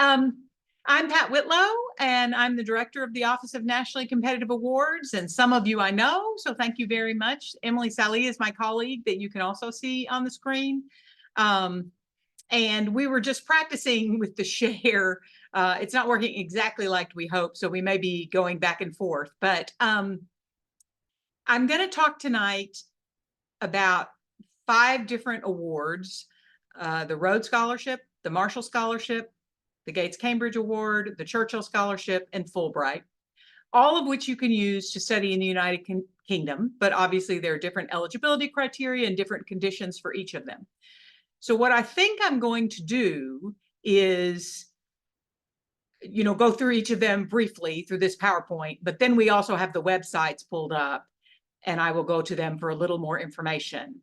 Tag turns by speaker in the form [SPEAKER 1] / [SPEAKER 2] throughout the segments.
[SPEAKER 1] I'm Pat Whitlow, and I'm the director of the Office of Nationally Competitive Awards. And some of you I know, so thank you very much. Emily Sally is my colleague that you can also see on the screen. And we were just practicing with the share. It's not working exactly like we hoped, so we may be going back and forth. But I'm going to talk tonight about 5 different awards: the Rhodes Scholarship, the Marshall Scholarship, the Gates Cambridge Award, the Churchill Scholarship, and Fulbright, all of which you can use to study in the United Kingdom, but obviously there are different eligibility criteria and different conditions for each of them. So what I think I'm going to do is, go through each of them briefly through this PowerPoint, but then we also have the websites pulled up, and I will go to them for a little more information.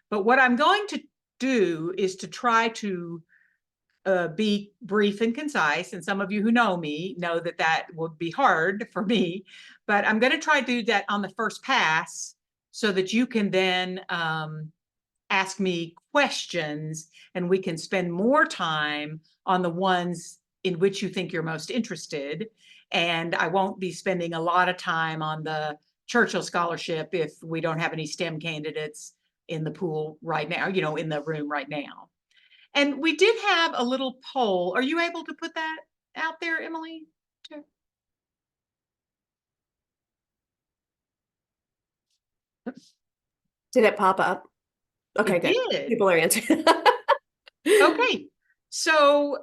[SPEAKER 1] But what I'm going to do is to try to be brief and concise. And some of you who know me know that that would be hard for me, but I'm going to try to do that on the first pass so that you can then ask me questions and we can spend more time on the ones in which you think you're most interested. And I won't be spending a lot of time on the Churchill Scholarship if we don't have any STEM candidates in the pool right now, in the room right now. And we did have a little poll. Are you able to put that out there, Emily?
[SPEAKER 2] Did it pop up? Okay,
[SPEAKER 1] it
[SPEAKER 2] good.
[SPEAKER 1] Did.
[SPEAKER 2] People are answering.
[SPEAKER 1] Okay. So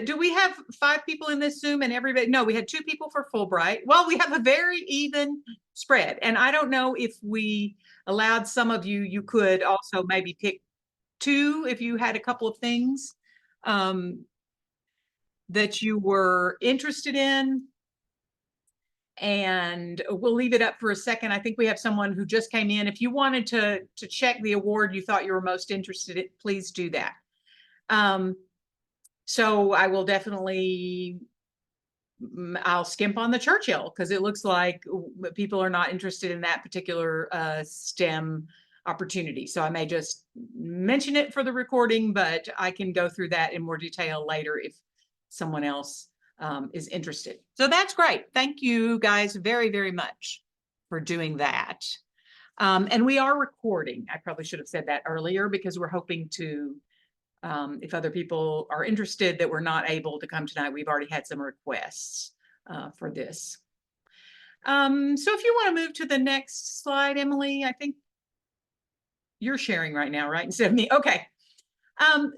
[SPEAKER 1] do we have 5 people in this Zoom and everybody? No, we had 2 people for Fulbright. Well, we have a very even spread. And I don't know if we allowed some of you, you could also maybe pick 2 if you had a couple of things that you were interested in. And we'll leave it up for a second. I think we have someone who just came in. If you wanted to check the award you thought you were most interested in, please do that. So I will definitely, I'll skimp on the Churchill because it looks like people are not interested in that particular STEM opportunity. So I may just mention it for the recording, but I can go through that in more detail later if someone else is interested. So that's great. Thank you guys very, very much for doing that. And we are recording. I probably should have said that earlier because we're hoping to, if other people are interested that we're not able to come tonight, we've already had some requests for this. So if you want to move to the next slide, Emily, I think you're sharing right now, right? Instead of me. Okay.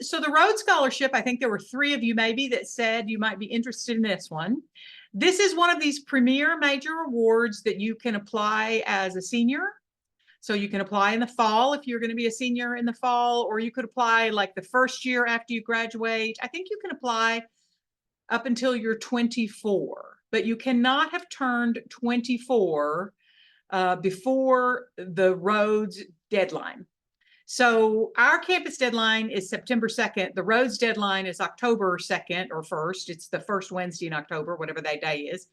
[SPEAKER 1] So the Rhodes Scholarship, I think there were 3 of you maybe that said you might be interested in this one. This is one of these premier major awards that you can apply as a senior. So you can apply in the fall if you're going to be a senior in the fall, or you could apply like the first year after you graduate. I think you can apply up until you're 24, but you cannot have turned 24 before the Rhodes deadline. So our campus deadline is September 2nd. The Rhodes deadline is October 2nd or 1st. It's the first Wednesday in October, whatever that day is.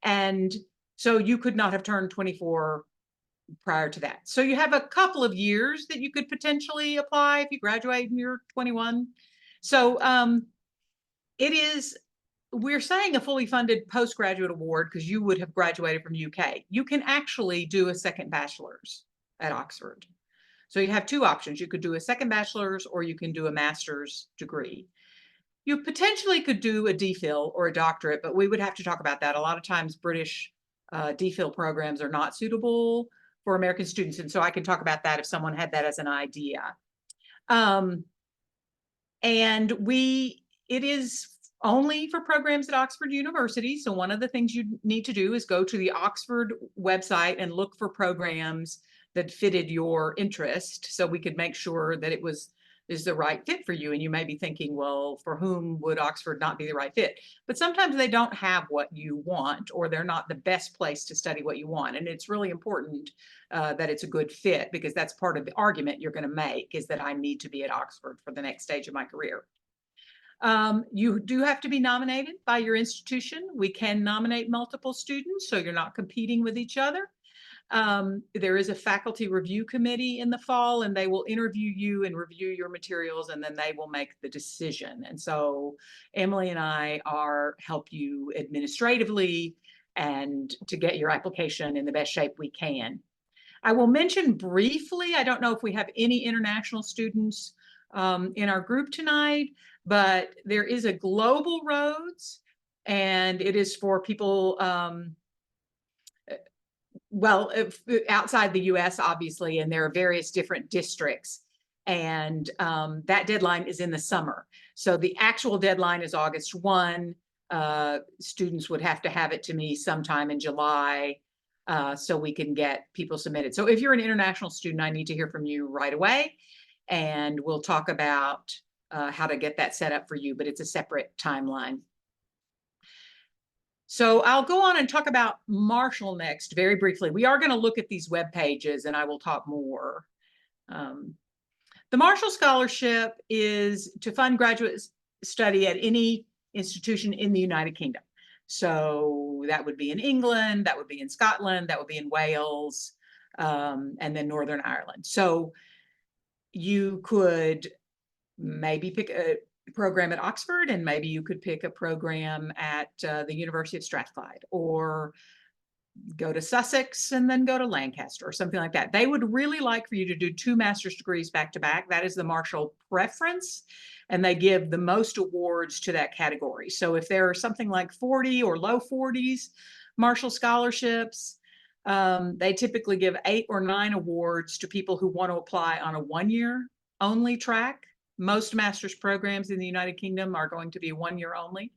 [SPEAKER 1] And so you could not have turned 24 prior to that. So you have a couple of years that you could potentially apply if you graduate and you're 21. So we're saying a fully funded postgraduate award because you would have graduated from UK. You can actually do a second bachelor's at Oxford. So you have 2 options. You could do a second bachelor's or you can do a master's degree. You potentially could do a DPhil or a doctorate, but we would have to talk about that. A lot of times British DPhil programs are not suitable for American students. And so I can talk about that if someone had that as an idea. And it is only for programs at Oxford University. So one of the things you need to do is go to the Oxford website and look for programs that fitted your interest so we could make sure that it is the right fit for you. And you may be thinking, well, for whom would Oxford not be the right fit? But sometimes they don't have what you want, or they're not the best place to study what you want. And it's really important that it's a good fit, because that's part of the argument you're going to make, is that I need to be at Oxford for the next stage of my career. You do have to be nominated by your institution. We can nominate multiple students, so you're not competing with each other. There is a faculty review committee in the fall, and they will interview you and review your materials, and then they will make the decision. And so Emily and I are help you administratively and to get your application in the best shape we can. I will mention briefly, I don't know if we have any international students in our group tonight, but there is a Global Roads, and it is for people well, outside the US, obviously, and there are various different districts. And that deadline is in the summer. So the actual deadline is August 1. Students would have to have it to me sometime in July so we can get people submitted. So if you're an international student, I need to hear from you right away. And we'll talk about how to get that set up for you, but it's a separate timeline. So I'll go on and talk about Marshall next very briefly. We are going to look at these web pages and I will talk more. The Marshall Scholarship is to fund graduate study at any institution in the United Kingdom. So that would be in England, that would be in Scotland, that would be in Wales, and then Northern Ireland. So you could maybe pick a program at Oxford, and maybe you could pick a program at the University of Strathclyde, or go to Sussex and then go to Lancaster or something like that. They would really like for you to do 2 master's degrees back to back. That is the Marshall preference, and they give the most awards to that category. So if there are something like 40 or low 40s Marshall scholarships, they typically give 8 or 9 awards to people who want to apply on a 1-year only track. Most master's programs in the United Kingdom are going to be 1 year only.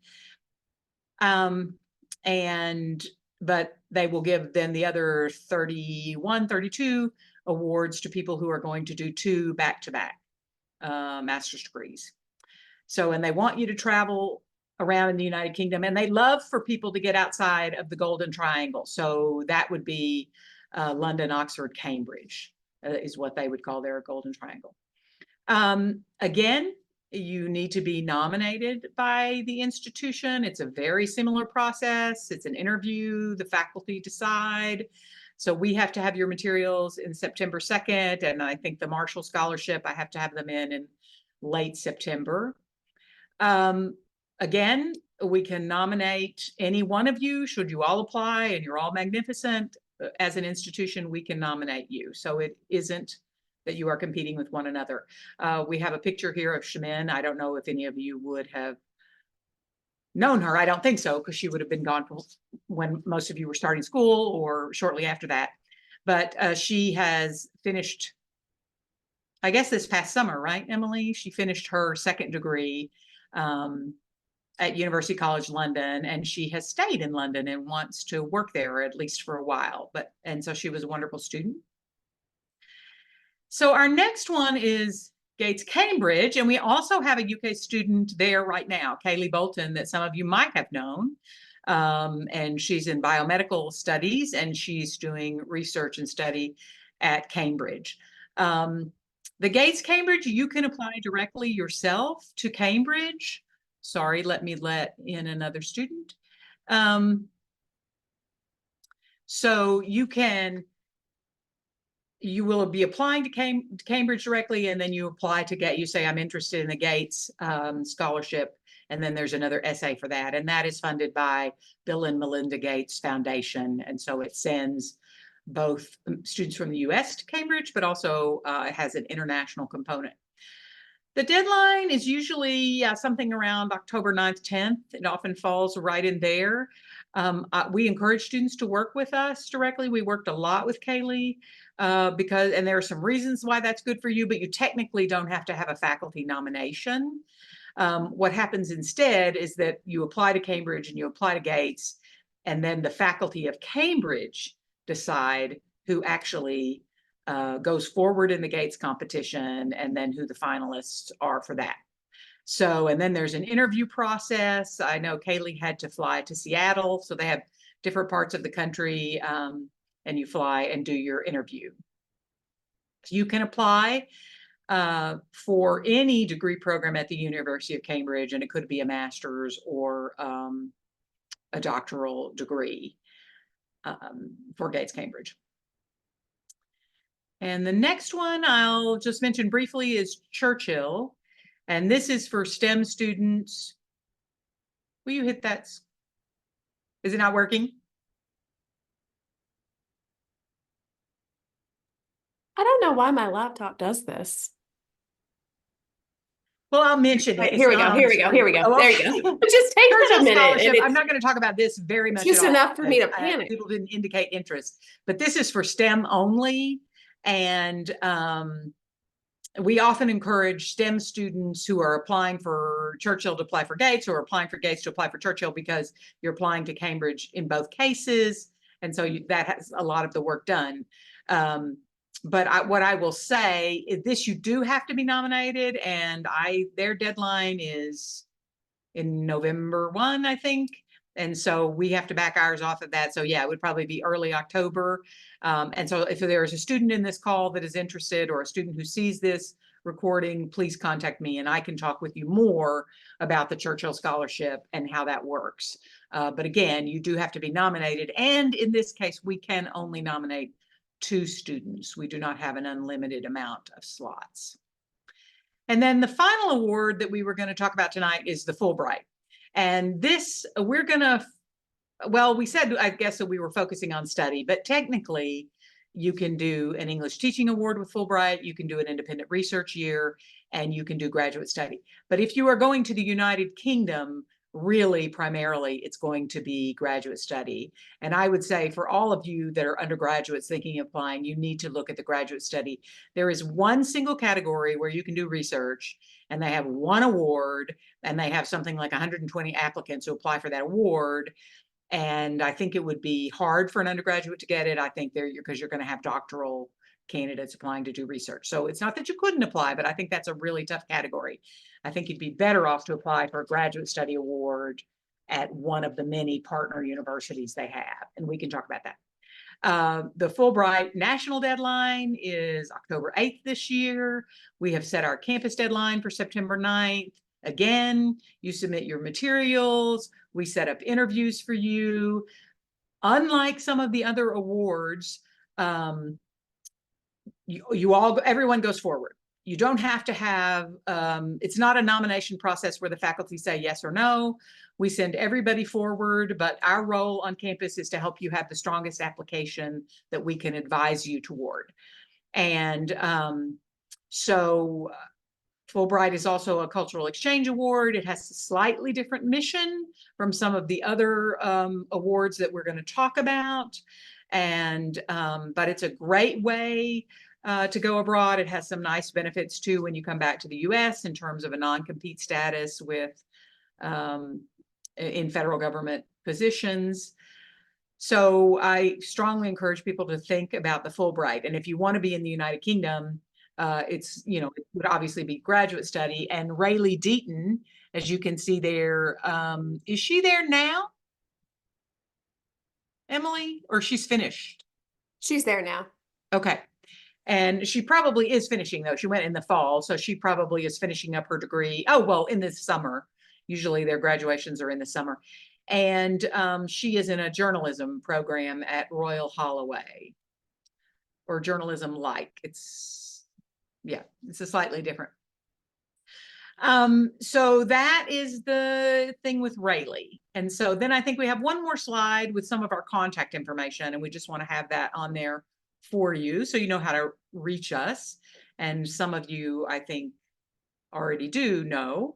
[SPEAKER 1] But they will give then the other 31, 32 awards to people who are going to do 2 back-to-back master's degrees. So, and they want you to travel around in the United Kingdom, and they love for people to get outside of the Golden Triangle. So that would be London, Oxford, Cambridge is what they would call their Golden Triangle. Again, you need to be nominated by the institution. It's a very similar process. It's an interview, the faculty decide. So we have to have your materials in September 2nd, and I think the Marshall Scholarship, I have to have them in late September. Again, we can nominate any one of you. Should you all apply and you're all magnificent, as an institution, we can nominate you. So it isn't that you are competing with one another. We have a picture here of Shemin. I don't know if any of you would have known her. I don't think so, because she would have been gone when most of you were starting school or shortly after that. But she has finished, I guess this past summer, right, Emily? She finished her 2nd degree at University College London, and she has stayed in London and wants to work there at least for a while. And so she was a wonderful student. So our next one is Gates Cambridge, and we also have a UK student there right now, Kaylee Bolton, that some of you might have known. And she's in biomedical studies, and she's doing research and study at Cambridge. The Gates Cambridge, you can apply directly yourself to Cambridge. Sorry, let me let in another student. So you will be applying to Cambridge directly, and then you apply to you say, I'm interested in the Gates scholarship, and then there's another essay for that. And that is funded by Bill and Melinda Gates Foundation. And so it sends both students from the US to Cambridge, but also it has an international component. The deadline is usually something around October 9th, 10th. It often falls right in there. We encourage students to work with us directly. We worked a lot with Kaylee and there are some reasons why that's good for you, but you technically don't have to have a faculty nomination. What happens instead is that you apply to Cambridge and you apply to Gates, and then the faculty of Cambridge decide who actually goes forward in the Gates competition, and then who the finalists are for that. So, and then there's an interview process. I know Kaylee had to fly to Seattle, so they have different parts of the country, and you fly and do your interview. You can apply for any degree program at the University of Cambridge, and it could be a master's or a doctoral degree for Gates Cambridge. And the next one I'll just mention briefly is Churchill. And this is for STEM students. Will you hit that? Is it not working?
[SPEAKER 2] I don't know why my laptop does this.
[SPEAKER 1] Well, I'll mention
[SPEAKER 2] Right,
[SPEAKER 1] it.
[SPEAKER 2] here we
[SPEAKER 1] It's
[SPEAKER 2] go.
[SPEAKER 1] not on
[SPEAKER 2] Here
[SPEAKER 1] the
[SPEAKER 2] we go.
[SPEAKER 1] screen.
[SPEAKER 2] Here we go.
[SPEAKER 1] Oh,
[SPEAKER 2] There
[SPEAKER 1] okay.
[SPEAKER 2] you go. It just takes
[SPEAKER 1] Churchill
[SPEAKER 2] a minute,
[SPEAKER 1] Scholarship.
[SPEAKER 2] and
[SPEAKER 1] I'm
[SPEAKER 2] it's
[SPEAKER 1] not going to talk about this very much.
[SPEAKER 2] just
[SPEAKER 1] at all,
[SPEAKER 2] enough for me to
[SPEAKER 1] because,
[SPEAKER 2] panic.
[SPEAKER 1] people didn't indicate interest, but this is for STEM only. And we often encourage STEM students who are applying for Churchill to apply for Gates, or applying for Gates to apply for Churchill, because you're applying to Cambridge in both cases. And so that has a lot of the work done. But what I will say is this: you do have to be nominated, and their deadline is in November 1, I think. And so we have to back ours off of that. So yeah, it would probably be early October. And so if there is a student in this call that is interested, or a student who sees this recording, please contact me and I can talk with you more about the Churchill Scholarship and how that works. But again, you do have to be nominated. And in this case, we can only nominate 2 students. We do not have an unlimited amount of slots. And then the final award that we were going to talk about tonight is the Fulbright. And this, we're going to, well, we said, I guess, that we were focusing on study, but technically you can do an English teaching award with Fulbright, you can do an independent research year, and you can do graduate study. But if you are going to the United Kingdom, really primarily it's going to be graduate study. And I would say for all of you that are undergraduates thinking of applying, you need to look at the graduate study. There is one single category where you can do research, and they have one award, and they have something like 120 applicants who apply for that award. And I think it would be hard for an undergraduate to get it. I think because you're going to have doctoral candidates applying to do research. So it's not that you couldn't apply, but I think that's a really tough category. I think you'd be better off to apply for a graduate study award at one of the many partner universities they have. And we can talk about that. The Fulbright national deadline is October 8th this year. We have set our campus deadline for September 9th. Again, you submit your materials. We set up interviews for you. Unlike some of the other awards, everyone goes forward. You don't have to have, it's not a nomination process where the faculty say yes or no. We send everybody forward, but our role on campus is to help you have the strongest application that we can advise you toward. And so Fulbright is also a cultural exchange award. It has a slightly different mission from some of the other awards that we're going to talk about. And but it's a great way to go abroad. It has some nice benefits too when you come back to the US in terms of a non-compete status with in federal government positions. So I strongly encourage people to think about the Fulbright. And if you want to be in the United Kingdom, it's, it would obviously be graduate study. And Rayleigh Deaton, as you can see there, is she there now, Emily, or she's finished?
[SPEAKER 2] She's there now.
[SPEAKER 1] Okay. And she probably is finishing, though. She went in the fall, so she probably is finishing up her degree. Oh, well, in the summer. Usually their graduations are in the summer. And she is in a journalism program at Royal Holloway, or journalism like. It's a slightly different. So that is the thing with Rayleigh. And so then I think we have one more slide with some of our contact information, and we just want to have that on there for you so you know how to reach us. And some of you, I think, already do know,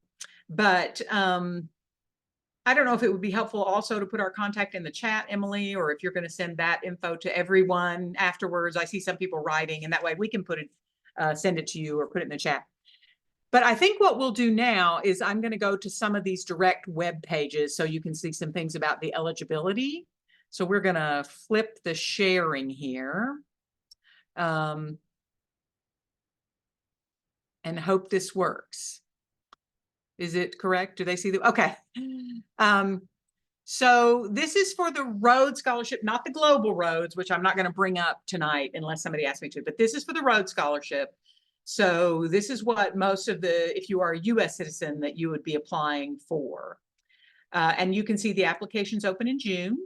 [SPEAKER 1] but I don't know if it would be helpful also to put our contact in the chat, Emily, or if you're going to send that info to everyone afterwards. I see some people writing, and that way we can put it, send it to you or put it in the chat. But I think what we'll do now is I'm going to go to some of these direct web pages so you can see some things about the eligibility. So we're going to flip the sharing here. And hope this works. Is it correct? Do they see the, okay. So this is for the Rhodes Scholarship, not the Global Rhodes, which I'm not going to bring up tonight unless somebody asks me to, but this is for the Rhodes Scholarship. So this is what most of if you are a US citizen, that you would be applying for. And you can see the applications open in June.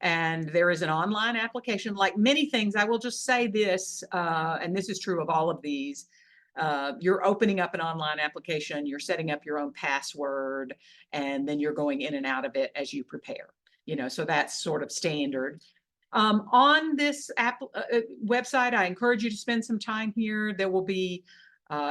[SPEAKER 1] And there is an online application. Like many things, I will just say this, and this is true of all of these. You're opening up an online application, you're setting up your own password, and then you're going in and out of it as you prepare. So that's sort of standard. On this website, I encourage you to spend some time here. There will be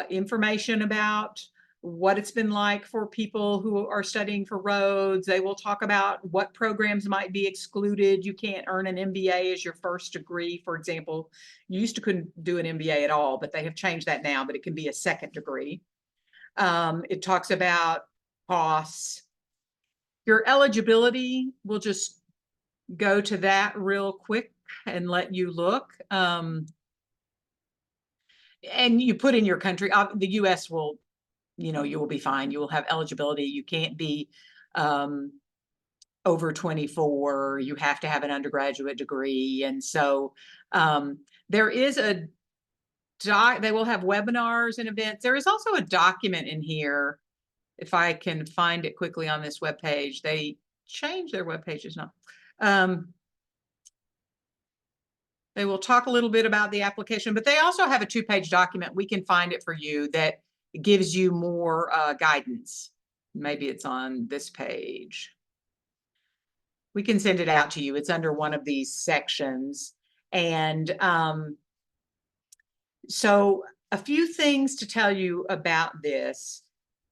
[SPEAKER 1] information about what it's been like for people who are studying for roads. They will talk about what programs might be excluded. You can't earn an MBA as your first degree, for example. You used to couldn't do an MBA at all, but they have changed that now, but it can be a second degree. It talks about costs. Your eligibility, we'll just go to that real quick and let you look. And you put in your country, the US will, you will be fine. You will have eligibility. You can't be over 24. You have to have an undergraduate degree. And so there is they will have webinars and events. There is also a document in here. If I can find it quickly on this webpage, they changed their web pages now. They will talk a little bit about the application, but they also have a 2-page document. We can find it for you that gives you more guidance. Maybe it's on this page. We can send it out to you. It's under one of these sections. And so a few things to tell you about this.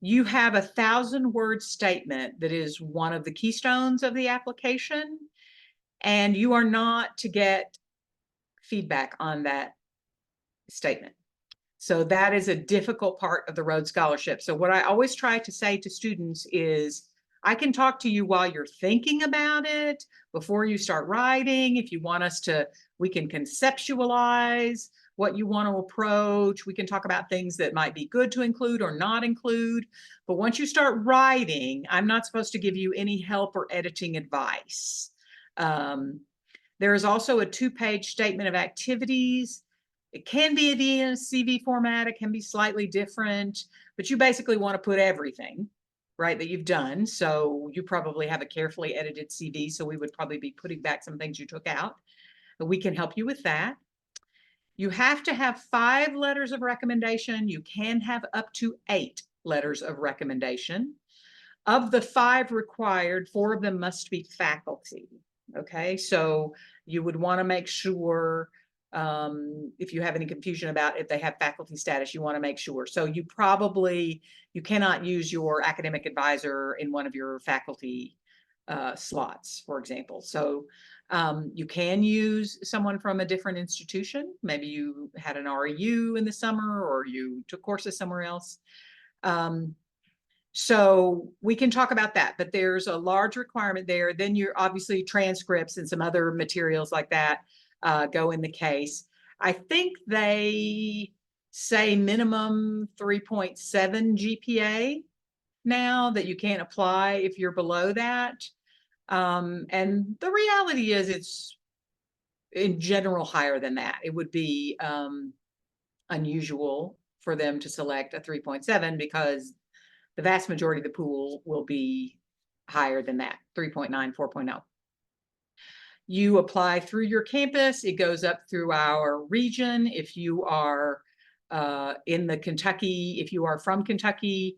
[SPEAKER 1] You have a 1,000-word statement that is one of the keystones of the application, and you are not to get feedback on that statement. So that is a difficult part of the Rhodes Scholarship. So what I always try to say to students is, I can talk to you while you're thinking about it, before you start writing. If you want us to, we can conceptualize what you want to approach. We can talk about things that might be good to include or not include. But once you start writing, I'm not supposed to give you any help or editing advice. There is also a 2-page statement of activities. It can be in a CV format. It can be slightly different, but you basically want to put everything, right, that you've done. So you probably have a carefully edited CV. So we would probably be putting back some things you took out, but we can help you with that. You have to have 5 letters of recommendation. You can have up to 8 letters of recommendation. Of the 5 required, 4 of them must be faculty. Okay, so you would want to make sure, if you have any confusion about if they have faculty status, you want to make sure. So you cannot use your academic advisor in one of your faculty slots, for example. So you can use someone from a different institution. Maybe you had an REU in the summer, or you took courses somewhere else. So we can talk about that, but there's a large requirement there. Then you're obviously transcripts and some other materials like that go in the case. I think they say minimum 3.7 GPA now, that you can't apply if you're below that. And the reality is it's in general higher than that. It would be unusual for them to select a 3.7 because the vast majority of the pool will be higher than that, 3.9, 4.0. You apply through your campus. It goes up through our region. If you are in the Kentucky, if you are from Kentucky,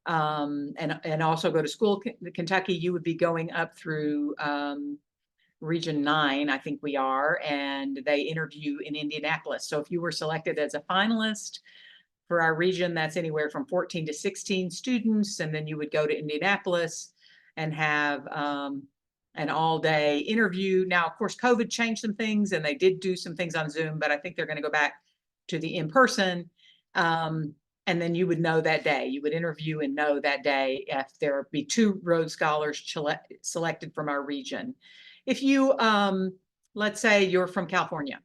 [SPEAKER 1] and also go to school in Kentucky, you would be going up through Region 9, I think we are, and they interview in Indianapolis. So if you were selected as a finalist for our region, that's anywhere from 14 to 16 students, and then you would go to Indianapolis and have an all-day interview. Now, of course, COVID changed some things, and they did do some things on Zoom, but I think they're going to go back to the in-person. And then you would know that day. You would interview and know that day if there would be 2 Rhodes Scholars selected from our region. If you, let's say you're from California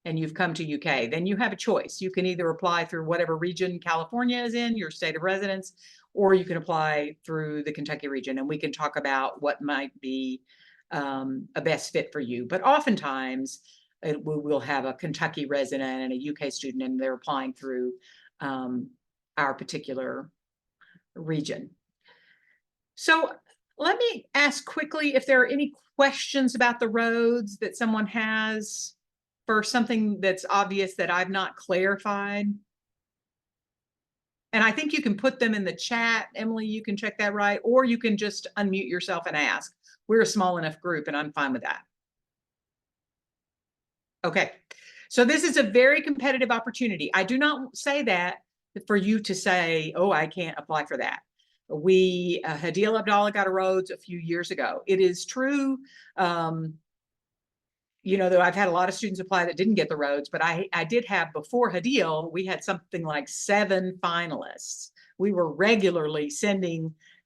[SPEAKER 1] and you've come to UK, then you have a choice. You can either apply through whatever region California is in, your state of residence, or you can apply through the Kentucky region, and we can talk about what might be a best fit for you. But oftentimes we will have a Kentucky resident and a UK student, and they're applying through our particular region. So Let me ask quickly if there are any questions about the roads that someone has for something that's obvious that I've not clarified. And I think you can put them in the chat. Emily, you can check that, right? Or you can just unmute yourself and ask. We're a small enough group and I'm fine with that. Okay. So this is a very competitive opportunity. I do not say that for you to say, oh, I can't apply for that. Hadeel Abdallah got a Rhodes a few years ago. It is true. Though I've had a lot of students apply that didn't get the Rhodes, but I did have before Hadeel, we had something like 7 finalists. We were regularly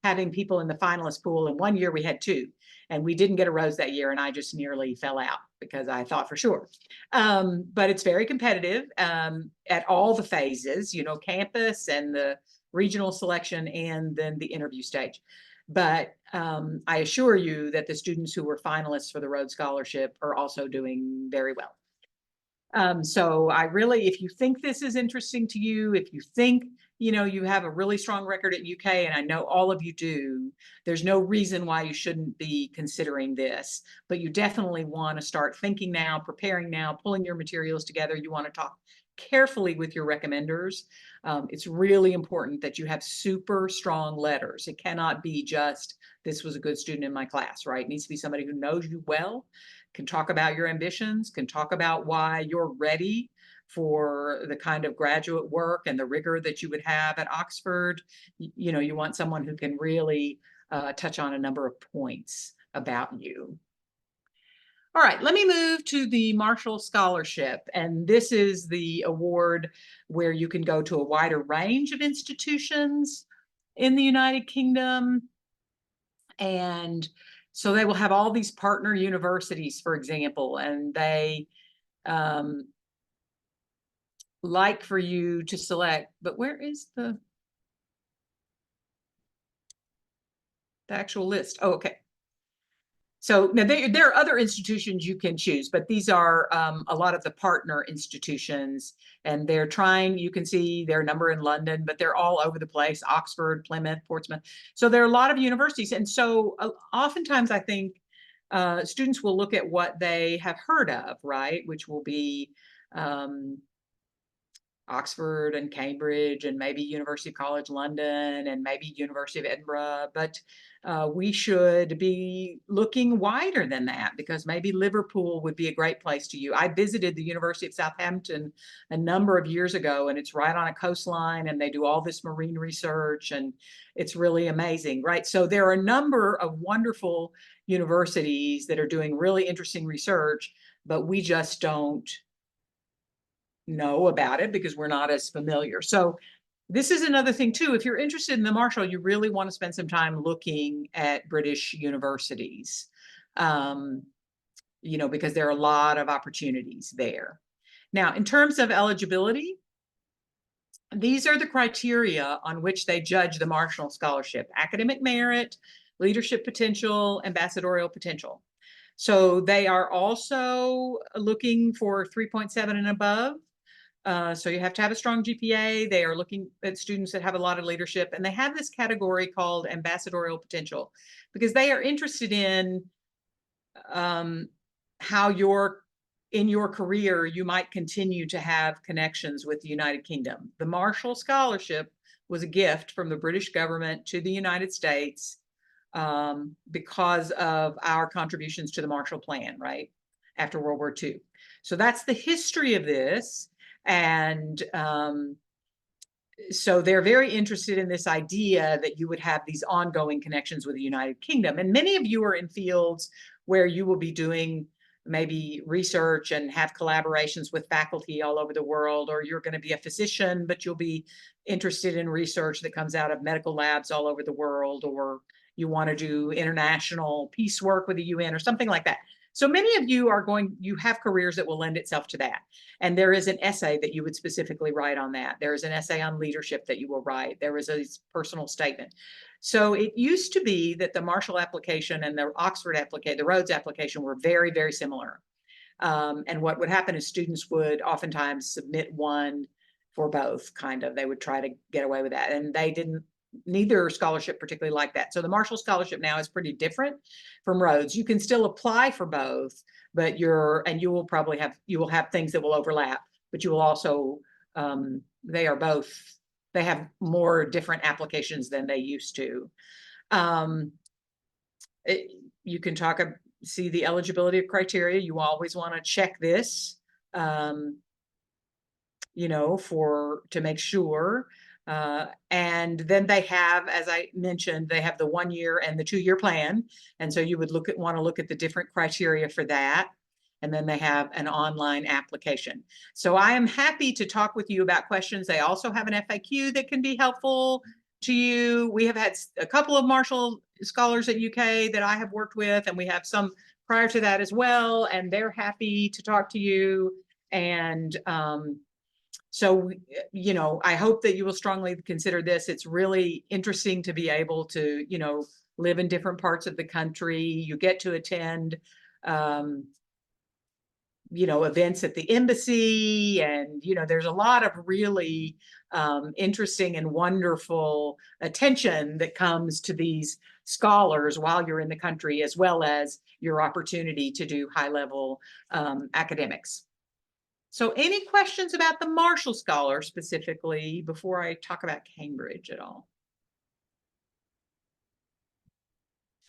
[SPEAKER 1] having people in the finalist pool. And one year we had 2, and we didn't get a Rhodes that year. And I just nearly fell out because I thought for sure. But it's very competitive at all the phases, campus and the regional selection and then the interview stage. But I assure you that the students who were finalists for the Rhodes Scholarship are also doing very well. So if you think this is interesting to you, if you think, you have a really strong record at UK, and I know all of you do, there's no reason why you shouldn't be considering this, but you definitely want to start thinking now, preparing now, pulling your materials together. You want to talk carefully with your recommenders. It's really important that you have super strong letters. It cannot be just, this was a good student in my class, right? It needs to be somebody who knows you well, can talk about your ambitions, can talk about why you're ready for the kind of graduate work and the rigor that you would have at Oxford. You want someone who can really touch on a number of points about you. All right, let me move to the Marshall Scholarship. And this is the award where you can go to a wider range of institutions in the United Kingdom. And so they will have all these partner universities, for example, and they like for you to select, but where is the actual list? Oh, okay. So now there are other institutions you can choose, but these are a lot of the partner institutions, and they're trying, you can see their number in London, but they're all over the place, Oxford, Plymouth, Portsmouth. So there are a lot of universities. And so oftentimes I think students will look at what they have heard of, right? Which will be Oxford and Cambridge and maybe University College London and maybe University of Edinburgh, but we should be looking wider than that, because maybe Liverpool would be a great place to you. I visited the University of Southampton a number of years ago, and it's right on a coastline, and they do all this marine research, and it's really amazing, right? So there are a number of wonderful universities that are doing really interesting research, but we just don't know about it because we're not as familiar. So this is another thing too. If you're interested in the Marshall, you really want to spend some time looking at British universities, because there are a lot of opportunities there. Now, in terms of eligibility, these are the criteria on which they judge the Marshall Scholarship: academic merit, leadership potential, ambassadorial potential. So they are also looking for 3.7 and above. So you have to have a strong GPA. They are looking at students that have a lot of leadership, and they have this category called ambassadorial potential, because they are interested in how in your career you might continue to have connections with the United Kingdom. The Marshall Scholarship was a gift from the British government to the United States because of our contributions to the Marshall Plan, right, after World War II. So that's the history of this. And so they're very interested in this idea that you would have these ongoing connections with the United Kingdom. And many of you are in fields where you will be doing maybe research and have collaborations with faculty all over the world, or you're going to be a physician, but you'll be interested in research that comes out of medical labs all over the world, or you want to do international peace work with the UN or something like that. So many of you you have careers that will lend itself to that. And there is an essay that you would specifically write on that. There is an essay on leadership that you will write. There is a personal statement. So it used to be that the Marshall application and the Oxford application, the Rhodes application, were very, very similar. And what would happen is students would oftentimes submit one for both, kind of. They would try to get away with that. And they didn't neither scholarship particularly like that. So the Marshall Scholarship now is pretty different from Rhodes. You can still apply for both, but you will have things that will overlap, but you will also, they have more different applications than they used to. You can see the eligibility criteria. You always want to check this, to make sure. And then they have, as I mentioned, they have the 1 year and the 2 year plan. And so you would want to look at the different criteria for that. And then they have an online application. So I am happy to talk with you about questions. They also have an FAQ that can be helpful to you. We have had a couple of Marshall scholars at UK that I have worked with, and we have some prior to that as well, and they're happy to talk to you. And so, I hope that you will strongly consider this. It's really interesting to be able to, live in different parts of the country. You get to attend, events at the embassy, and, there's a lot of really interesting and wonderful attention that comes to these scholars while you're in the country, as well as your opportunity to do high-level academics. So any questions about the Marshall Scholar specifically before I talk about Cambridge at all?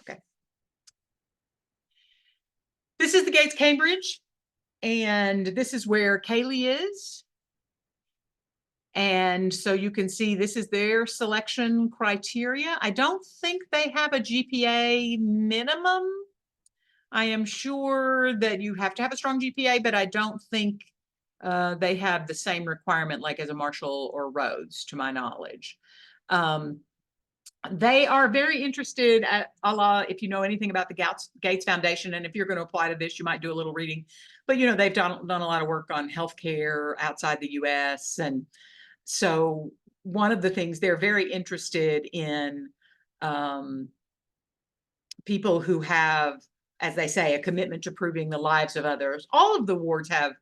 [SPEAKER 1] Okay. This is the Gates Cambridge, and this is where Kaylee is. And so you can see this is their selection criteria. I don't think they have a GPA minimum. I am sure that you have to have a strong GPA, but I don't think they have the same requirement like as a Marshall or Rhodes, to my knowledge. They are very interested at if you know anything about the Gates Foundation, and if you're going to apply to this, you might do a little reading, but they've done a lot of work on healthcare outside the US. And so one of the things they're very interested in, people who have, as they say, a commitment to improving the lives of others. All of the wards have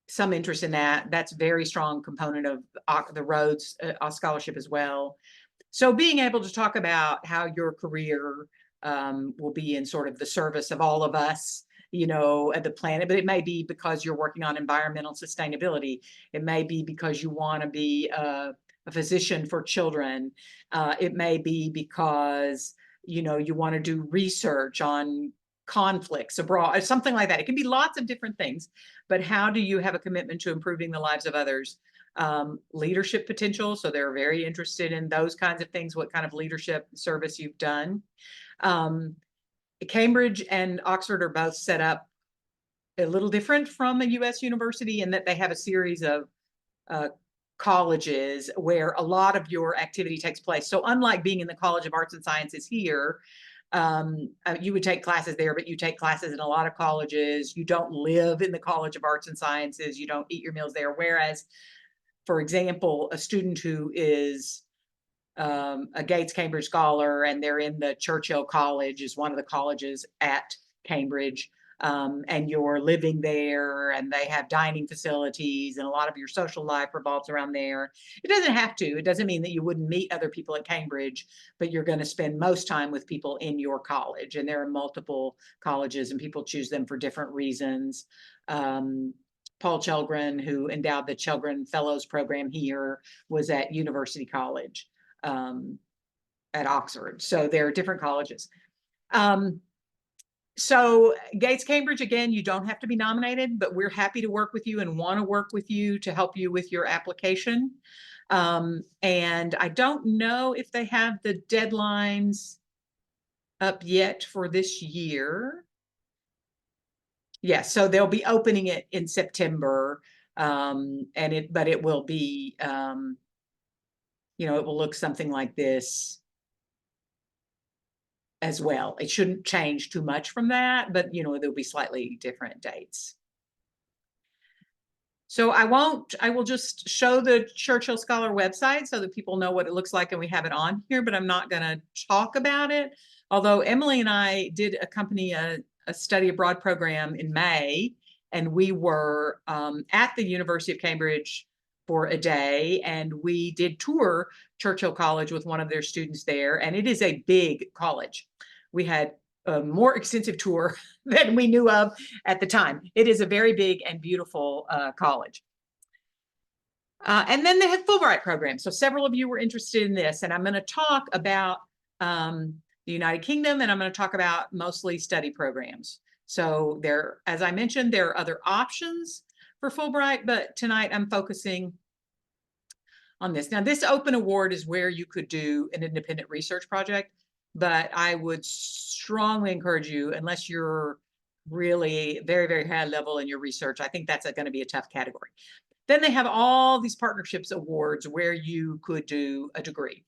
[SPEAKER 1] some interest in that. That's a very strong component of the Rhodes Scholarship as well. So being able to talk about how your career will be in sort of the service of all of us, at the planet, but it may be because you're working on environmental sustainability. It may be because you want to be a physician for children. It may be because, you want to do research on conflicts abroad, something like that. It can be lots of different things, but how do you have a commitment to improving the lives of others? Leadership potential. So they're very interested in those kinds of things, what kind of leadership service you've done. Cambridge and Oxford are both set up a little different from a US university in that they have a series of colleges where a lot of your activity takes place. So unlike being in the College of Arts and Sciences here, you would take classes there, but you take classes in a lot of colleges. You don't live in the College of Arts and Sciences. You don't eat your meals there. Whereas, for example, a student who is a Gates Cambridge Scholar and they're in the Churchill College, is one of the colleges at Cambridge, and you're living there, and they have dining facilities, and a lot of your social life revolves around there. It doesn't have to. It doesn't mean that you wouldn't meet other people at Cambridge, but you're going to spend most time with people in your college. And there are multiple colleges, and people choose them for different reasons. Paul Chelgren, who endowed the Chelgren Fellows Program here, was at University College at Oxford. So there are different colleges. So Gates Cambridge, again, you don't have to be nominated, but we're happy to work with you and want to work with you to help you with your application. And I don't know if they have the deadlines up yet for this year. Yes, so they'll be opening it in September, but it will be, it will look something like this as well. It shouldn't change too much from that, but there'll be slightly different dates. So I will just show the Churchill Scholar website so that people know what it looks like, and we have it on here, but I'm not going to talk about it. Although Emily and I did accompany a study abroad program in May, and we were at the University of Cambridge for a day, and we did tour Churchill College with one of their students there, and it is a big college. We had a more extensive tour than we knew of at the time. It is a very big and beautiful college. And then they have Fulbright programs. So several of you were interested in this, and I'm going to talk about the United Kingdom, and I'm going to talk about mostly study programs. So there, as I mentioned, there are other options for Fulbright, but tonight I'm focusing on this. Now, this open award is where you could do an independent research project, but I would strongly encourage you, unless you're really very, very high level in your research, I think that's going to be a tough category. Then they have all these partnerships awards where you could do a degree.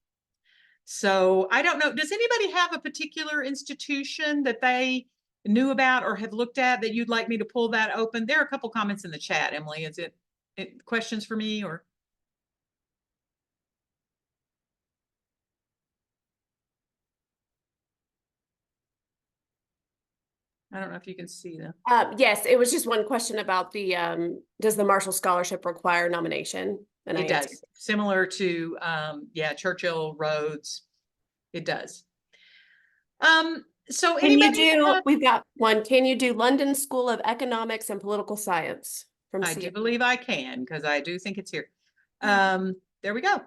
[SPEAKER 1] So I don't know, does anybody have a particular institution that they knew about or have looked at that you'd like me to pull that open? There are a couple comments in the chat, Emily. Is it questions for me or? I don't know if you can see them.
[SPEAKER 2] Yes, it was just one question about the does the Marshall Scholarship require nomination? And
[SPEAKER 1] It does. Similar to yeah, Churchill, Rhodes. It does. So
[SPEAKER 2] Can you
[SPEAKER 1] anybody
[SPEAKER 2] do, we've got one, can you do London School of Economics and Political Science from
[SPEAKER 1] I do
[SPEAKER 2] CA?
[SPEAKER 1] believe I can, because I do think it's here. There we go.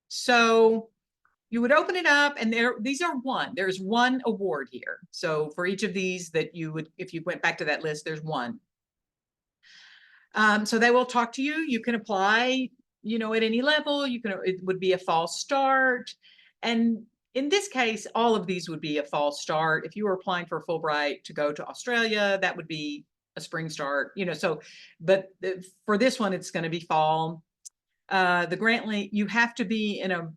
[SPEAKER 1] So you would open it up, and these are there's one award here. So for each of these that you would, if you went back to that list, there's one. So they will talk to you. You can apply, you know, at any level. You can, it would be a false start. And in this case, all of these would be a false start. If you were applying for Fulbright to go to Australia, that would be a spring start, you know, so, but for this one, it's going to be fall. The Grantly, you have to be in a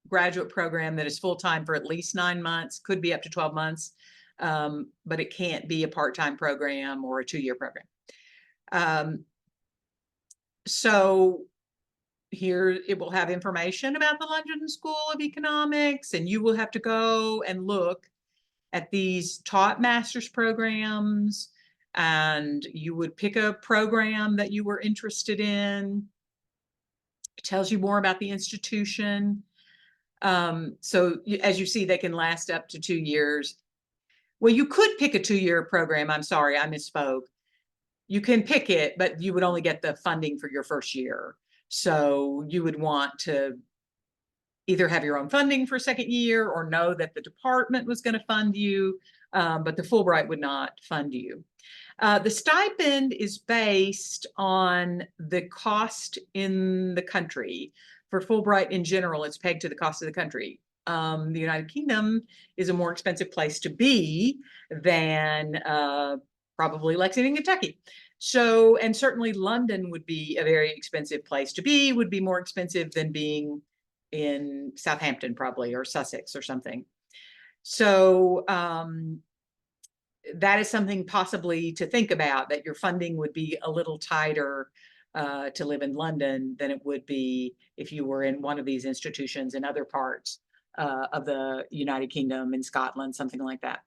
[SPEAKER 1] graduate program that is full-time for at least 9 months, could be up to 12 months, but it can't be a part-time program or a 2-year program. So here it will have information about the London School of Economics, and you will have to go and look at these taught master's programs, and you would pick a program that you were interested in. It tells you more about the institution. So as you see, they can last up to 2 years. Well, you could pick a 2-year program. I'm sorry, I misspoke. You can pick it, but you would only get the funding for your first year. So you would want to either have your own funding for second year or know that the department was going to fund you, but the Fulbright would not fund you. The stipend is based on the cost in the country. For Fulbright in general, it's pegged to the cost of the country. The United Kingdom is a more expensive place to be than probably Lexington, Kentucky. So, and certainly London would be a very expensive place to be, would be more expensive than being in Southampton probably, or Sussex or something. So that is something possibly to think about, that your funding would be a little tighter to live in London than it would be if you were in one of these institutions in other parts of the United Kingdom, in Scotland, something like that.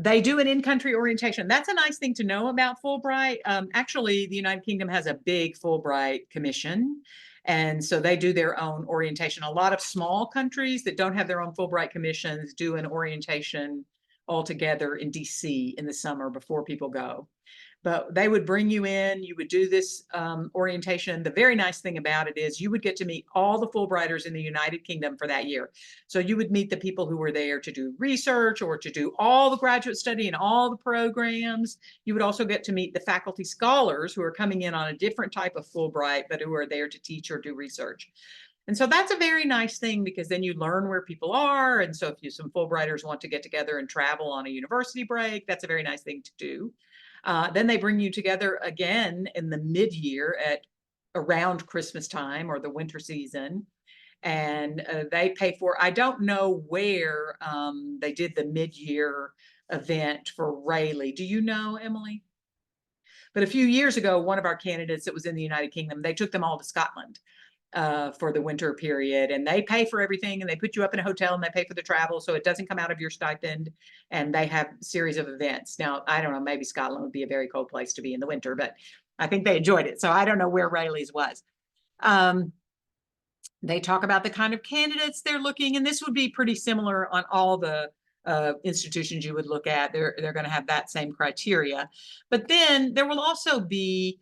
[SPEAKER 1] They do an in-country orientation. That's a nice thing to know about Fulbright. Actually, the United Kingdom has a big Fulbright commission, and so they do their own orientation. A lot of small countries that don't have their own Fulbright commissions do an orientation all together in DC in the summer before people go. But they would bring you in, you would do this orientation. The very nice thing about it is you would get to meet all the Fulbrighters in the United Kingdom for that year. So you would meet the people who were there to do research or to do all the graduate study and all the programs. You would also get to meet the faculty scholars who are coming in on a different type of Fulbright, but who are there to teach or do research. And so that's a very nice thing, because then you learn where people are. And so if some Fulbrighters want to get together and travel on a university break, that's a very nice thing to do. Then they bring you together again in the mid-year at around Christmas time or the winter season. And they pay for, I don't know where they did the mid-year event for Rayleigh. Do you know, Emily? But a few years ago, one of our candidates that was in the United Kingdom, they took them all to Scotland for the winter period, and they pay for everything, and they put you up in a hotel, and they pay for the travel, so it doesn't come out of your stipend. And they have a series of events. Now, I don't know, maybe Scotland would be a very cold place to be in the winter, but I think they enjoyed it. So I don't know where Rayleigh's was. They talk about the kind of candidates they're looking, and this would be pretty similar on all the institutions you would look at. They're going to have that same criteria. But then there will also be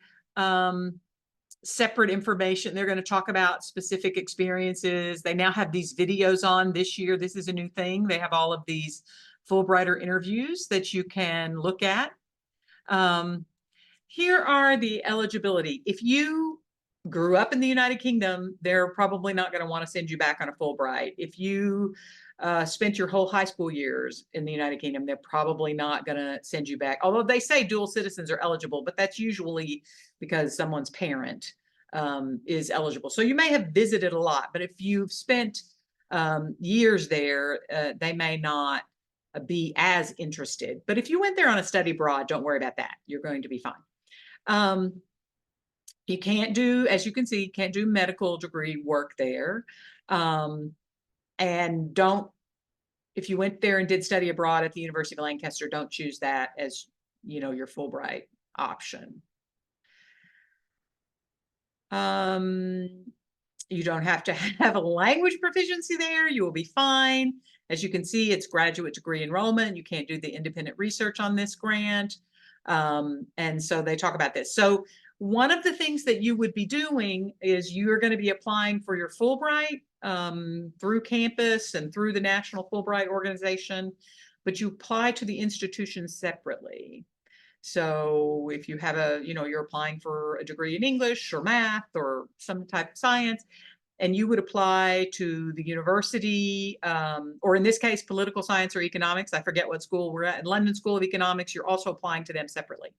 [SPEAKER 1] separate information. They're going to talk about specific experiences. They now have these videos on this year. This is a new thing. They have all of these Fulbrighter interviews that you can look at. Here are the eligibility. If you grew up in the United Kingdom, they're probably not going to want to send you back on a Fulbright. If you spent your whole high school years in the United Kingdom, they're probably not going to send you back. Although they say dual citizens are eligible, but that's usually because someone's parent is eligible. So you may have visited a lot, but if you've spent years there, they may not be as interested. But if you went there on a study abroad, don't worry about that. You're going to be fine. You can't do, as you can see, can't do medical degree work there. And don't, if you went there and did study abroad at the University of Lancaster, don't choose that as, you know, your Fulbright option. You don't have to have a language proficiency there. You will be fine. As you can see, it's graduate degree enrollment. You can't do the independent research on this grant. And so they talk about this. So one of the things that you would be doing is you're going to be applying for your Fulbright through campus and through the National Fulbright Organization, but you apply to the institution separately. So if you have a, you know, you're applying for a degree in English or math or some type of science, and you would apply to the university, or in this case, political science or economics. I forget what school we're at. London School of Economics, you're also applying to them separately.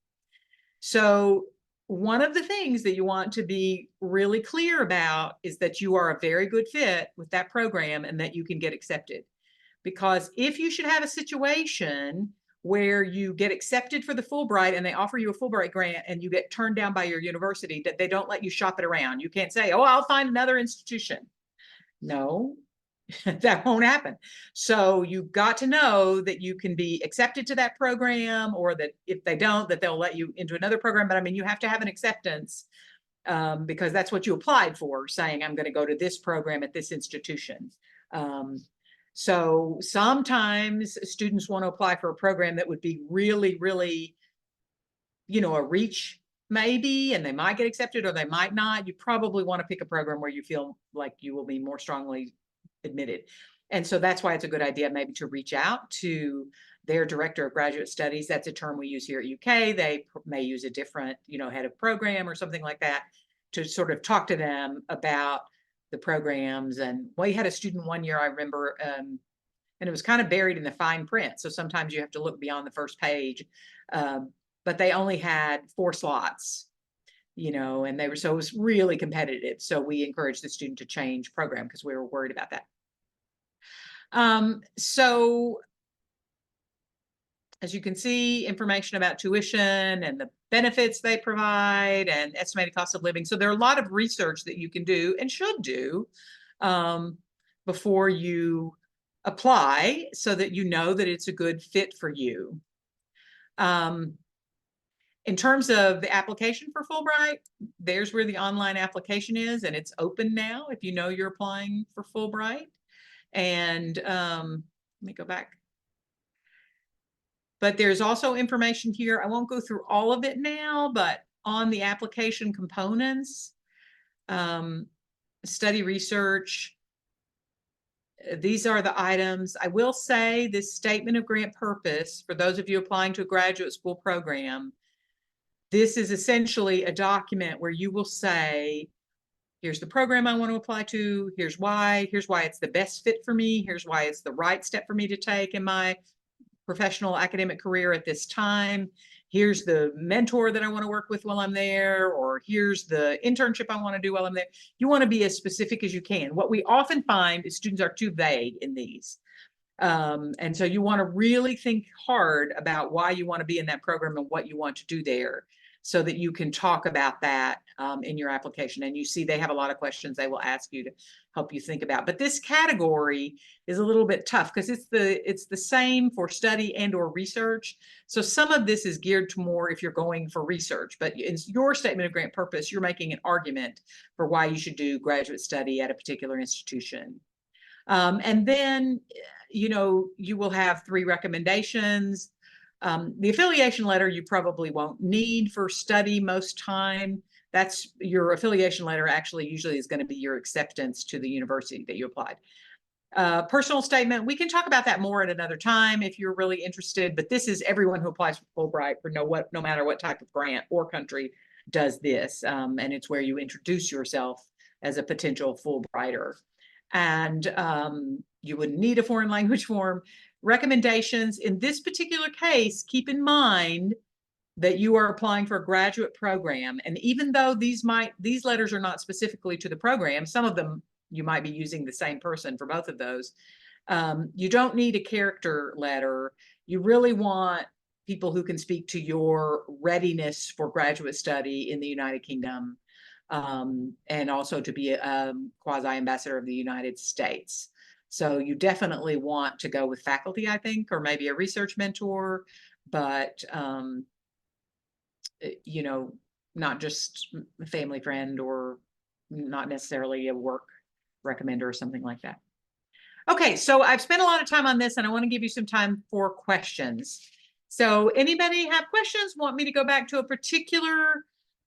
[SPEAKER 1] So one of the things that you want to be really clear about is that you are a very good fit with that program and that you can get accepted. Because if you should have a situation where you get accepted for the Fulbright and they offer you a Fulbright grant and you get turned down by your university, that they don't let you shop it around. You can't say, oh, I'll find another institution. No, that won't happen. So you've got to know that you can be accepted to that program, or that if they don't, that they'll let you into another program. But I mean, you have to have an acceptance because that's what you applied for, saying, I'm going to go to this program at this institution. So sometimes students want to apply for a program that would be really, really, you know, a reach maybe, and they might get accepted or they might not. You probably want to pick a program where you feel like you will be more strongly admitted. And so that's why it's a good idea maybe to reach out to their director of graduate studies. That's a term we use here at UK. They may use a different, you know, head of program or something like that to sort of talk to them about the programs. And we had a student one year, I remember, and it was kind of buried in the fine print. So sometimes you have to look beyond the first page. But they only had 4 slots, you know, and they were, so it was really competitive. So we encouraged the student to change program because we were worried about that. So as you can see, information about tuition and the benefits they provide and estimated cost of living. So there are a lot of research that you can do and should do before you apply, so that you know that it's a good fit for you. In terms of the application for Fulbright, there's where the online application is, and it's open now if you know you're applying for Fulbright. And let me go back. But there's also information here. I won't go through all of it now, but on the application components, study research, these are the items. I will say this statement of grant purpose, for those of you applying to a graduate school program, this is essentially a document where you will say, here's the program I want to apply to, here's why it's the best fit for me, here's why it's the right step for me to take in my professional academic career at this time, here's the mentor that I want to work with while I'm there, or here's the internship I want to do while I'm there. You want to be as specific as you can. What we often find is students are too vague in these. And so you want to really think hard about why you want to be in that program and what you want to do there. so that you can talk about that in your application. And you see they have a lot of questions they will ask you to help you think about. But this category is a little bit tough because it's the same for study and or research. So some of this is geared to more if you're going for research, but in your statement of grant purpose, you're making an argument for why you should do graduate study at a particular institution. And then, you know, you will have 3 recommendations. The affiliation letter you probably won't need for study most time. That's your affiliation letter actually usually is going to be your acceptance to the university that you applied. Personal statement, we can talk about that more at another time if you're really interested, but this is everyone who applies for Fulbright for no matter what type of grant or country does this. And it's where you introduce yourself as a potential Fulbrighter. And you wouldn't need a foreign language form. Recommendations in this particular case, keep in mind that you are applying for a graduate program. And even though these letters are not specifically to the program, some of them you might be using the same person for both of those. You don't need a character letter. You really want people who can speak to your readiness for graduate study in the United Kingdom, and also to be a quasi-ambassador of the United States. So you definitely want to go with faculty, I think, or maybe a research mentor, but you know, not just a family friend or not necessarily a work recommender or something like that. Okay, so I've spent a lot of time on this and I want to give you some time for questions. So anybody have questions? Want me to go back to a particular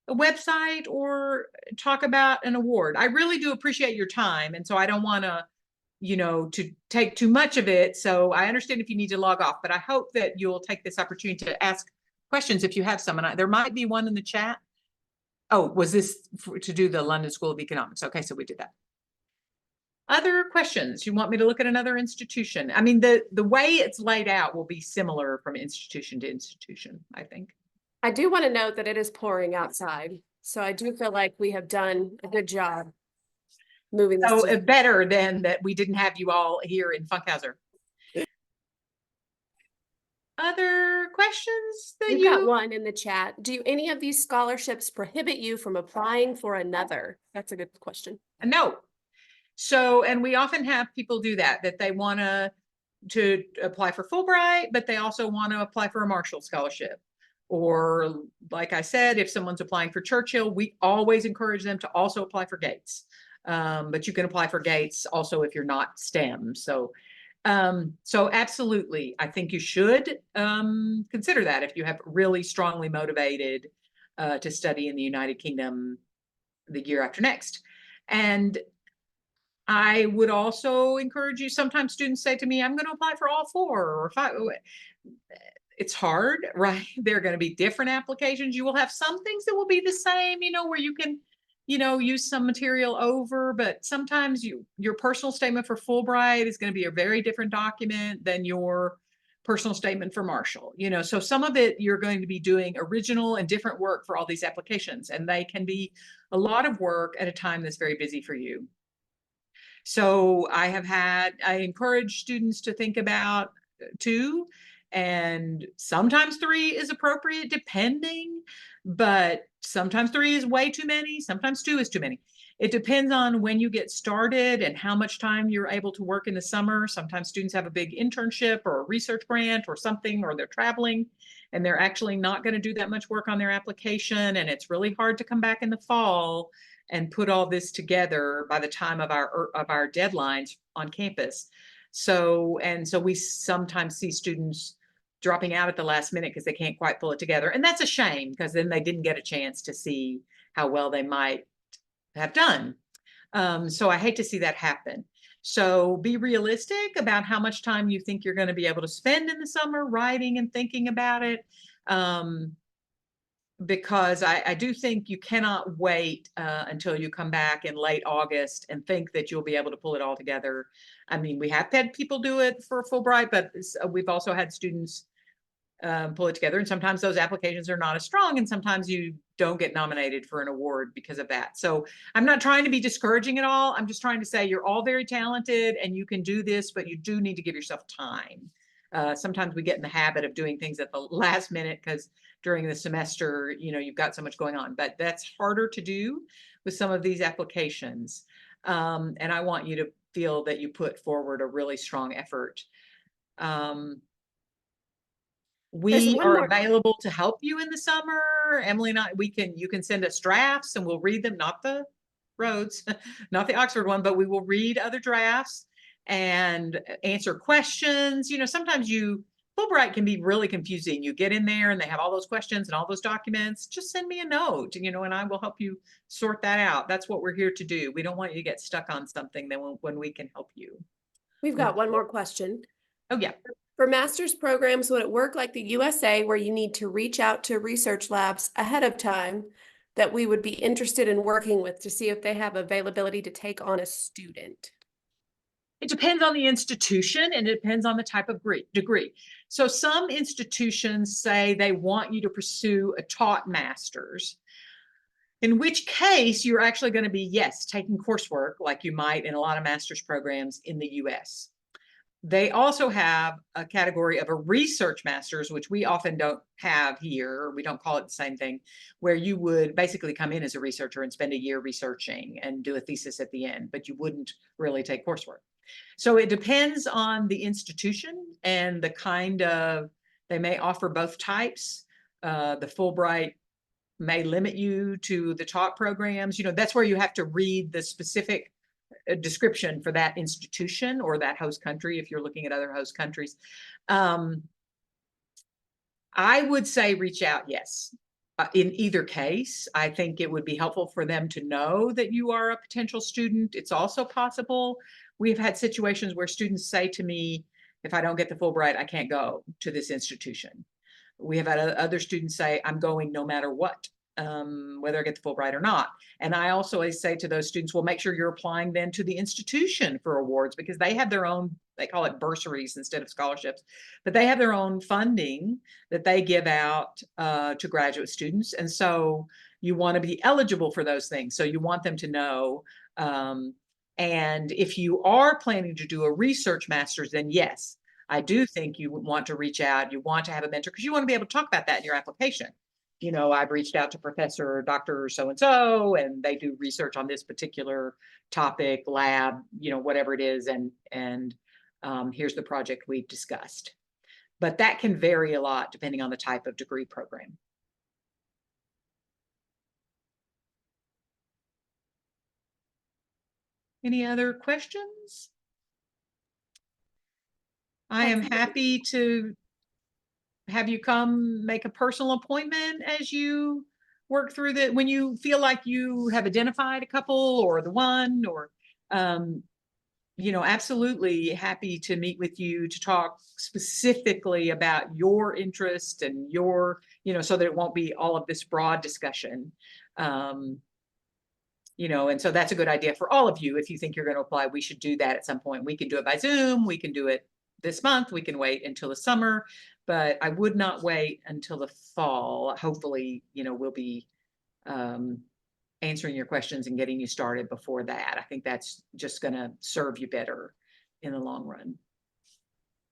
[SPEAKER 1] website or talk about an award? I really do appreciate your time. And so I don't want to, you know, to take too much of it. So I understand if you need to log off, but I hope that you'll take this opportunity to ask questions if you have some. And there might be one in the chat. Oh, was this to do the London School of Economics? Okay, so we did that. Other questions? You want me to look at another institution? I mean, the way it's laid out will be similar from institution to institution, I think.
[SPEAKER 2] I do want to note that it is pouring outside. So I do feel like we have done a good job moving this.
[SPEAKER 1] So better than that we didn't have you all here in Funkhauser. Other questions that
[SPEAKER 2] You've got one in the chat. Do any of these scholarships prohibit you from applying for another? That's a good question.
[SPEAKER 1] No. So, and we often have people do that they want to apply for Fulbright, but they also want to apply for a Marshall Scholarship. Or like I said, if someone's applying for Churchill, we always encourage them to also apply for Gates. But you can apply for Gates also if you're not STEM. So absolutely, I think you should consider that if you have really strongly motivated to study in the United Kingdom the year after next. And I would also encourage you, sometimes students say to me, I'm going to apply for all 4 or 5. It's hard, right? There are going to be different applications. You will have some things that will be the same, you know, where you can, you know, use some material over, but sometimes your personal statement for Fulbright is going to be a very different document than your personal statement for Marshall, you know, so some of it you're going to be doing original and different work for all these applications, and they can be a lot of work at a time that's very busy for you. So I encourage students to think about 2, and sometimes 3 is appropriate depending, but sometimes 3 is way too many. Sometimes 2 is too many. It depends on when you get started and how much time you're able to work in the summer. Sometimes students have a big internship or a research grant or something, or they're traveling and they're actually not going to do that much work on their application. And it's really hard to come back in the fall and put all this together by the time of our deadlines on campus. So we sometimes see students dropping out at the last minute because they can't quite pull it together. And that's a shame, because then they didn't get a chance to see how well they might have done. So I hate to see that happen. So be realistic about how much time you think you're going to be able to spend in the summer writing and thinking about it. Because I do think you cannot wait until you come back in late August and think that you'll be able to pull it all together. I mean, we have had people do it for Fulbright, but we've also had students pull it together. And sometimes those applications are not as strong, and sometimes you don't get nominated for an award because of that. So I'm not trying to be discouraging at all. I'm just trying to say you're all very talented and you can do this, but you do need to give yourself time Sometimes we get in the habit of doing things at the last minute because during the semester, you've got so much going on, but that's harder to do with some of these applications. And I want you to feel that you put forward a really strong effort.
[SPEAKER 2] There's
[SPEAKER 1] We
[SPEAKER 2] one
[SPEAKER 1] are
[SPEAKER 2] more.
[SPEAKER 1] available to help you in the summer. Emily and I, you can send us drafts and we'll read them, not the Rhodes, not the Oxford one, but we will read other drafts and answer questions. Sometimes Fulbright can be really confusing. You get in there and they have all those questions and all those documents. Just send me a note, and I will help you sort that out. That's what we're here to do. We don't want you to get stuck on something when we can help you.
[SPEAKER 2] We've got one more question.
[SPEAKER 1] Oh, yeah.
[SPEAKER 2] For master's programs, would it work like the USA where you need to reach out to research labs ahead of time that we would be interested in working with to see if they have availability to take on a student?
[SPEAKER 1] It depends on the institution and it depends on the type of degree. So some institutions say they want you to pursue a taught master's, in which case you're actually going to be, yes, taking coursework like you might in a lot of master's programs in the US. They also have a category of a research master's, which we often don't have here. We don't call it the same thing, where you would basically come in as a researcher and spend a year researching and do a thesis at the end, but you wouldn't really take coursework. So it depends on the institution and the they may offer both types. The Fulbright may limit you to the taught programs. That's where you have to read the specific description for that institution or that host country if you're looking at other host countries. I would say reach out, yes. In either case, I think it would be helpful for them to know that you are a potential student. It's also possible. We've had situations where students say to me, if I don't get the Fulbright, I can't go to this institution. We have had other students say, I'm going no matter what. Whether I get the Fulbright or not. And I also always say to those students, well, make sure you're applying then to the institution for awards because they have their own, they call it bursaries instead of scholarships, but they have their own funding that they give out to graduate students. And so you want to be eligible for those things. So you want them to know. And if you are planning to do a research master's, then yes, I do think you would want to reach out. You want to have a mentor because you want to be able to talk about that in your application. I've reached out to Professor Dr. So-and-so, and they do research on this particular topic, lab, whatever it is. And here's the project we've discussed. But that can vary a lot depending on the type of degree program. Any other questions? I am happy to have you come make a personal appointment as you work through when you feel like you have identified a couple or the one or, absolutely happy to meet with you to talk specifically about your interest and your, so that it won't be all of this broad discussion. And so that's a good idea for all of you. If you think you're going to apply, we should do that at some point. We can do it by Zoom. We can do it this month. We can wait until the summer, but I would not wait until the fall. Hopefully, we'll be answering your questions and getting you started before that. I think that's just going to serve you better in the long run.